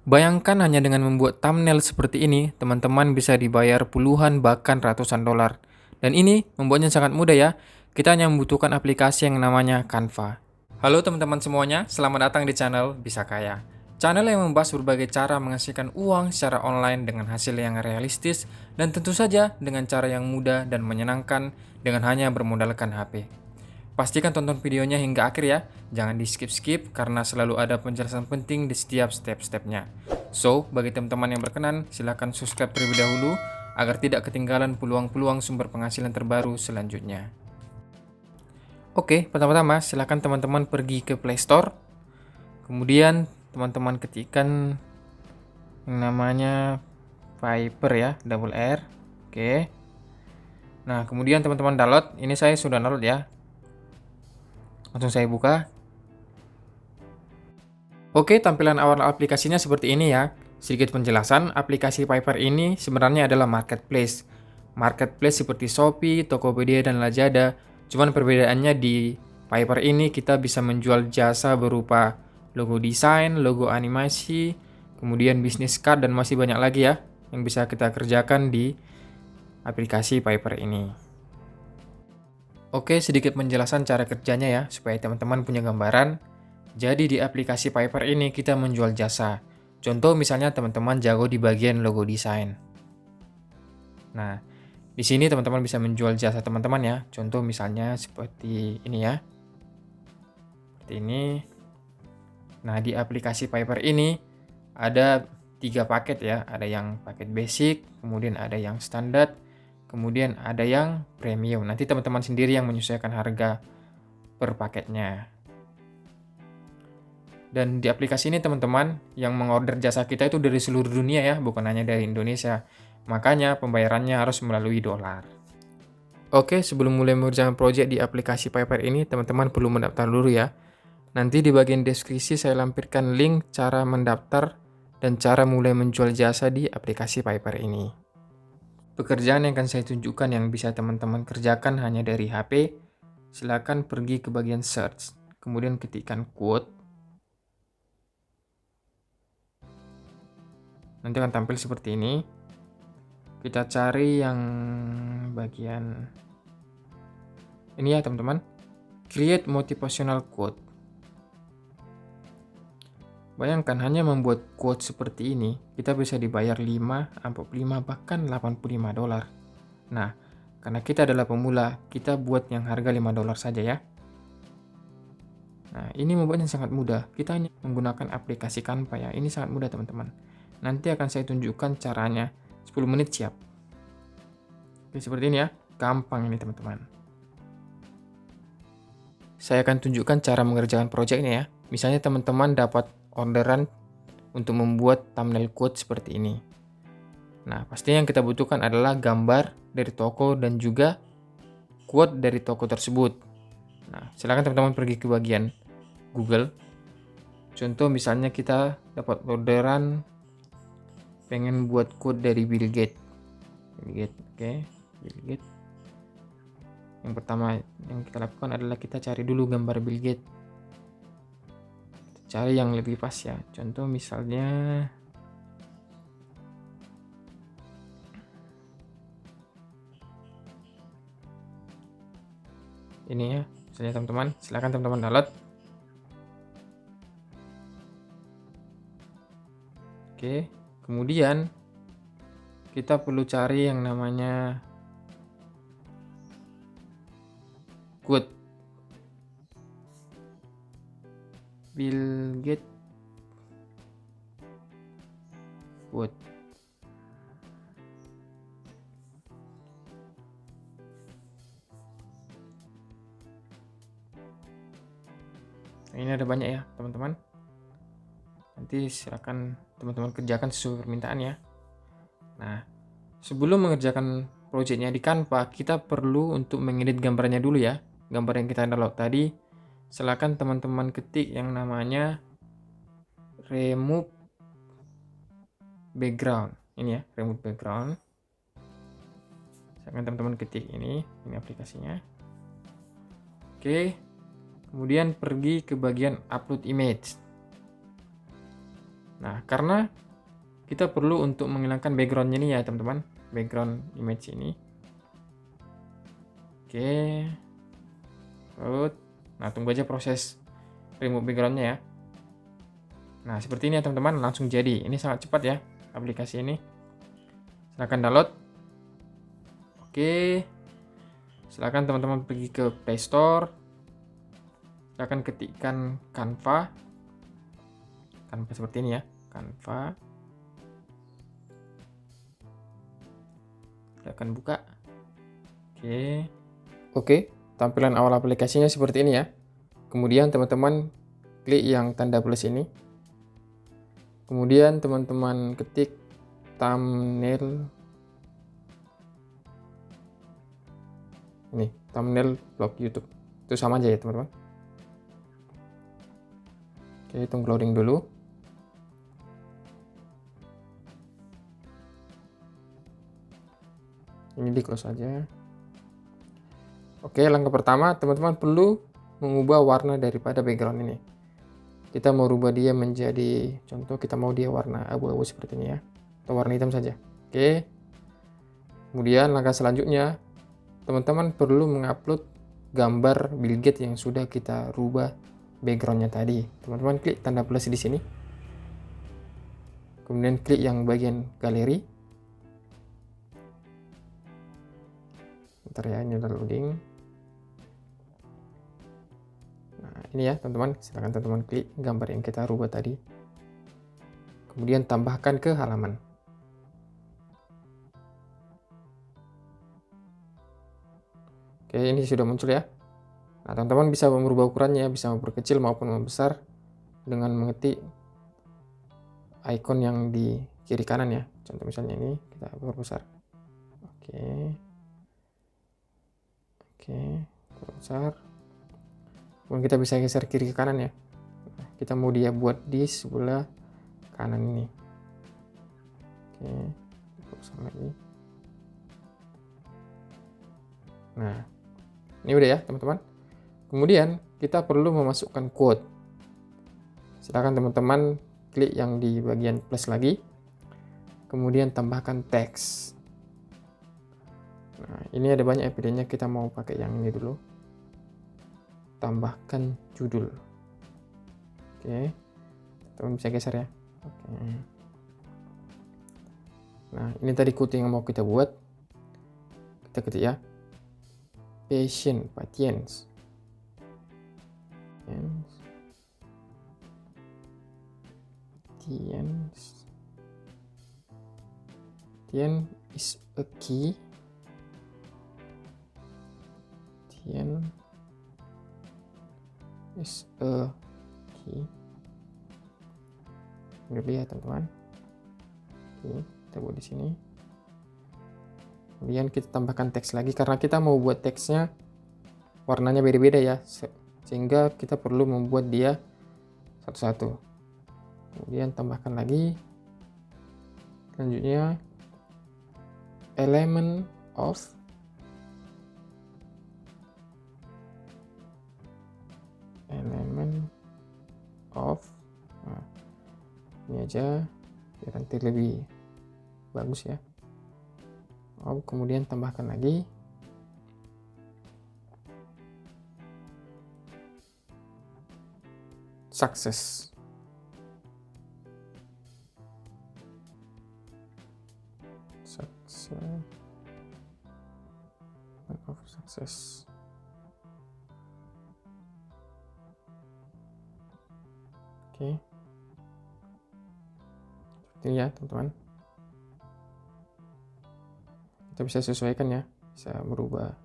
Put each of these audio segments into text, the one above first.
Bayangkan hanya dengan membuat thumbnail seperti ini, teman-teman bisa dibayar puluhan bahkan ratusan dolar. Dan ini membuatnya sangat mudah ya. Kita hanya membutuhkan aplikasi yang namanya Canva. Halo teman-teman semuanya, selamat datang di channel Bisa Kaya. Channel yang membahas berbagai cara menghasilkan uang secara online dengan hasil yang realistis dan tentu saja dengan cara yang mudah dan menyenangkan dengan hanya bermodalkan HP. Pastikan tonton videonya hingga akhir ya, jangan di skip-skip karena selalu ada penjelasan penting di setiap step-stepnya. So, bagi teman-teman yang berkenan, silahkan subscribe terlebih dahulu agar tidak ketinggalan peluang-peluang sumber penghasilan terbaru selanjutnya. Oke, pertama-tama silahkan teman-teman pergi ke Play Store, kemudian teman-teman ketikkan yang namanya Fiverr ya, double R. Oke. Nah, kemudian teman-teman download, ini saya sudah download ya. Langsung saya buka. Oke, tampilan awal aplikasinya seperti ini ya. Sedikit penjelasan, aplikasi Fiverr ini sebenarnya adalah marketplace. Marketplace seperti Shopee, Tokopedia, dan Lazada. Cuman perbedaannya di Fiverr ini kita bisa menjual jasa berupa logo desain, logo animasi, kemudian bisnis card, dan masih banyak lagi ya yang bisa kita kerjakan di aplikasi Fiverr ini. Oke, sedikit penjelasan cara kerjanya ya, supaya teman-teman punya gambaran. Jadi di aplikasi Fiverr ini kita menjual jasa. Contoh misalnya teman-teman jago di bagian logo desain. Nah, di sini teman-teman bisa menjual jasa teman-teman ya. Contoh misalnya seperti ini ya. Seperti ini. Nah, di aplikasi Fiverr ini ada 3 paket ya. Ada yang paket basic, kemudian ada yang standar, kemudian ada yang premium. Nanti teman-teman sendiri yang menyesuaikan harga per paketnya. Dan di aplikasi ini teman-teman, yang mengorder jasa kita itu dari seluruh dunia ya, bukan hanya dari Indonesia. Makanya pembayarannya harus melalui dolar. Oke, sebelum mulai mengerjakan proyek di aplikasi Fiverr ini, teman-teman perlu mendaftar dulu ya. Nanti di bagian deskripsi saya lampirkan link cara mendaftar dan cara mulai menjual jasa di aplikasi Fiverr ini. Pekerjaan yang akan saya tunjukkan yang bisa teman-teman kerjakan hanya dari HP, silakan pergi ke bagian search, kemudian ketikkan quote. Nanti akan tampil seperti ini. Kita cari yang bagian ini ya teman-teman. Create motivational quote. Bayangkan hanya membuat quote seperti ini, kita bisa dibayar 5, 45, bahkan 85 dolar. Nah, karena kita adalah pemula, kita buat yang harga 5 dolar saja ya. Nah, ini membuatnya sangat mudah. Kita hanya menggunakan aplikasi Canva ya. Ini sangat mudah teman-teman. Nanti akan saya tunjukkan caranya. 10 menit siap. Oke, seperti ini ya. Gampang ini teman-teman. Saya akan tunjukkan cara mengerjakan project ini ya. Misalnya teman-teman dapat orderan untuk membuat thumbnail quote seperti ini. Nah, pastinya yang kita butuhkan adalah gambar dari toko dan juga quote dari toko tersebut. Nah, silakan teman-teman pergi ke bagian Google. Contoh misalnya kita dapat orderan pengen buat quote dari Bill Gates. Oke, Bill Gates. Yang pertama yang kita lakukan adalah kita cari dulu gambar Bill Gates. Cari yang lebih pas ya. Contoh misalnya ini ya. Misalnya teman-teman, silakan teman-teman download. Oke, kemudian kita perlu cari yang namanya quote Bill Gates quote. Nah, ini ada banyak ya teman-teman. Nanti silakan teman-teman kerjakan sesuai permintaan ya. Nah, sebelum mengerjakan projectnya di Canva, kita perlu untuk mengedit gambarnya dulu ya. Gambar yang kita download tadi, silakan teman-teman ketik yang namanya remove background. Ini ya, remove background. Silakan teman-teman ketik ini aplikasinya. Oke, kemudian pergi ke bagian upload image. Nah, karena kita perlu untuk menghilangkan backgroundnya ini ya teman-teman, background image ini. Oke, nah tunggu aja proses remove backgroundnya ya. Nah seperti ini ya teman-teman, langsung jadi. Ini sangat cepat ya aplikasi ini. Silahkan download. Oke, silahkan teman-teman pergi ke Play Store. Silahkan ketikkan Canva seperti ini ya, Canva. Silahkan buka. Oke, tampilan awal aplikasinya seperti ini ya. Kemudian teman-teman klik yang tanda plus ini. Kemudian teman-teman ketik thumbnail. Ini, thumbnail blog YouTube. Itu sama aja ya teman-teman. Oke, tunggu loading dulu. Ini di close aja. Oke, langkah pertama teman-teman perlu mengubah warna daripada background ini. Kita mau rubah dia menjadi, contoh kita mau dia warna abu-abu seperti ini ya, atau warna hitam saja. Oke. Kemudian langkah selanjutnya teman-teman perlu mengupload gambar Bill Gates yang sudah kita rubah backgroundnya tadi. Teman-teman klik tanda plus di sini. Kemudian klik yang bagian galeri. Bentar ya, ini udah loading. Nah ini ya teman-teman, silakan teman-teman klik gambar yang kita rubah tadi. Kemudian tambahkan ke halaman. Oke, ini sudah muncul ya. Nah teman-teman bisa merubah ukurannya, bisa memperkecil maupun membesar dengan mengetik icon yang di kiri kanan ya. Contoh misalnya ini kita perbesar. Oke, perbesar. Kemudian kita bisa geser kiri ke kanan ya. Nah, kita mau dia buat di sebelah kanan ini. Oke, perbesar lagi. Nah, ini udah ya teman-teman. Kemudian kita perlu memasukkan quote. Silakan teman-teman klik yang di bagian plus lagi. Kemudian tambahkan teks. Nah, ini ada banyak pilihannya, kita mau pakai yang ini dulu. Tambahkan judul. Oke. Teman bisa geser ya. Oke. Nah, ini tadi quote yang mau kita buat. Kita ketik ya. Patience. Tien is a key. Tien is a key. Ini dulu ya teman-teman. Oke, kita buat di sini. Kemudian kita tambahkan teks lagi karena kita mau buat teksnya warnanya beda-beda ya, sehingga kita perlu membuat dia satu-satu. Kemudian tambahkan lagi. Selanjutnya element of nah, ini aja biar nanti lebih bagus ya. Kemudian tambahkan lagi success. Oke. Seperti ini ya teman-teman. Kita bisa sesuaikan ya, bisa merubah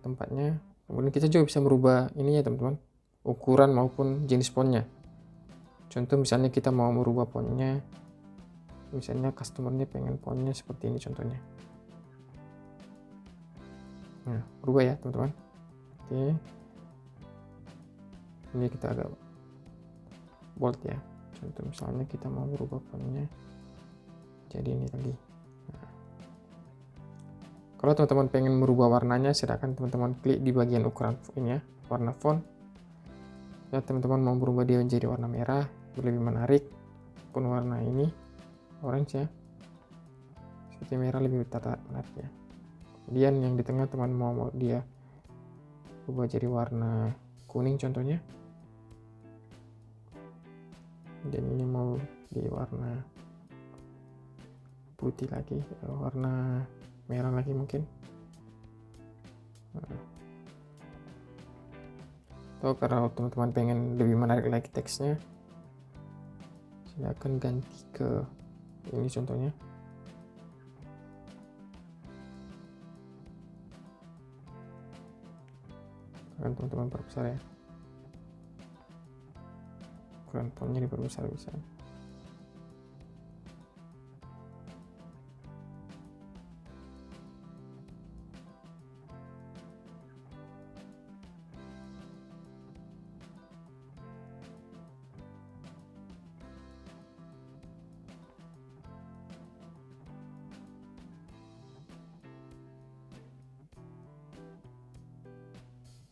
tempatnya. Kemudian kita juga bisa merubah ini ya teman-teman, ukuran maupun jenis fontnya. Contoh misalnya kita mau merubah fontnya, misalnya customernya pengen fontnya seperti ini contohnya. Nah, berubah ya teman-teman. Oke, ini kita agak bold ya. Contoh misalnya kita mau merubah fontnya jadi ini lagi. Nah, kalau teman-teman pengen merubah warnanya, silakan teman-teman klik di bagian ukuran ini ya, warna font. Ya teman-teman mau berubah dia menjadi warna merah, lebih menarik, pun warna ini orange ya, seperti merah lebih menarik ya. Kemudian yang di tengah teman mau dia ubah jadi warna kuning contohnya, dan ini mau di warna putih lagi, warna merah lagi mungkin. Atau kalau teman-teman pengen lebih menarik lagi teksnya, silakan ganti ke ini contohnya. Kan teman-teman perbesar ya, ukuran fontnya diperbesar bisa.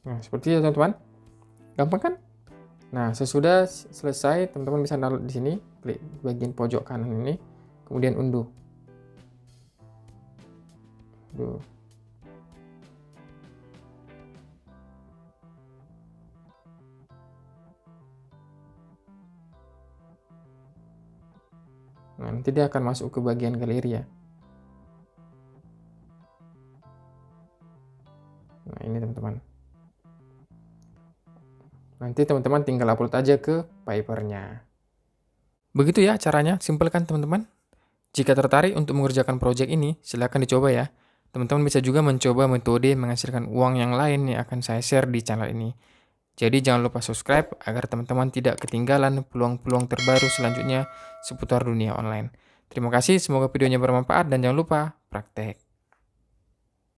Nah, seperti itu teman-teman. Gampang kan? Nah, sesudah selesai, teman-teman bisa download di sini, klik bagian pojok kanan ini, kemudian unduh. Nah, nanti dia akan masuk ke bagian galeri ya. Nah, ini teman-teman. Nanti teman-teman tinggal upload aja ke Fiverr-nya. Begitu ya caranya, simpel kan teman-teman? Jika tertarik untuk mengerjakan proyek ini, silahkan dicoba ya. Teman-teman bisa juga mencoba metode menghasilkan uang yang lain yang akan saya share di channel ini. Jadi jangan lupa subscribe agar teman-teman tidak ketinggalan peluang-peluang terbaru selanjutnya seputar dunia online. Terima kasih, semoga videonya bermanfaat dan jangan lupa praktek.